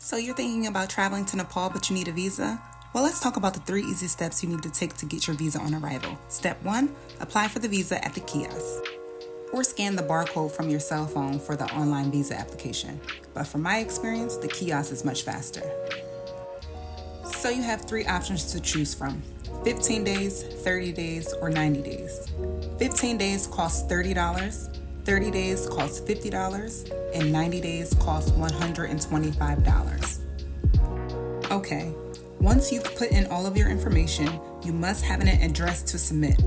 So you're thinking about traveling to Nepal, but you need a visa? Well, let's talk about the 3 easy steps you need to take to get your visa on arrival. Step 1, apply for the visa at the kiosk, or scan the barcode from your cell phone for the online visa application. But from my experience, the kiosk is much faster. So you have 3 options to choose from: 15 days, 30 days, or 90 days. 15 days costs $30, 30 days costs $50, and 90 days costs $125. Okay, once you've put in all of your information, you must have an address to submit.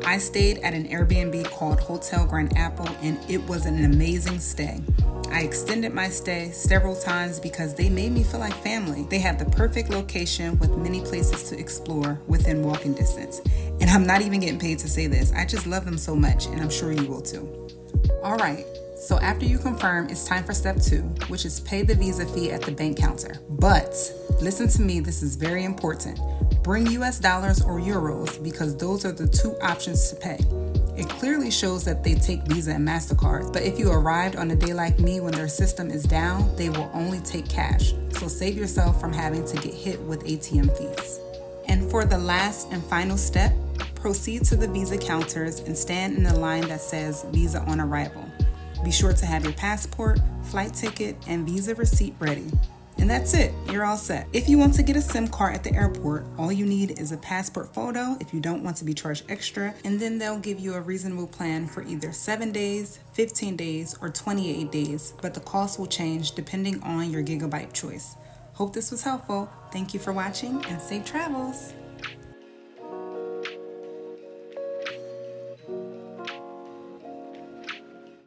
I stayed at an Airbnb called Hotel Grand Apple, and it was an amazing stay. I extended my stay several times because they made me feel like family. They have the perfect location with many places to explore within walking distance. And I'm not even getting paid to say this. I just love them so much, and I'm sure you will too. All right, so after you confirm, it's time for step 2, which is pay the visa fee at the bank counter. But listen to me, this is very important. Bring US dollars or euros because those are the 2 options to pay. It clearly shows that they take Visa and MasterCard, but if you arrived on a day like me when their system is down, they will only take cash. So save yourself from having to get hit with ATM fees. And for the last and final step, proceed to the visa counters and stand in the line that says Visa on Arrival. Be sure to have your passport, flight ticket, and visa receipt ready. And that's it, you're all set. If you want to get a SIM card at the airport, all you need is a passport photo if you don't want to be charged extra, and then they'll give you a reasonable plan for either 7 days, 15 days, or 28 days, but the cost will change depending on your gigabyte choice. Hope this was helpful. Thank you for watching and safe travels.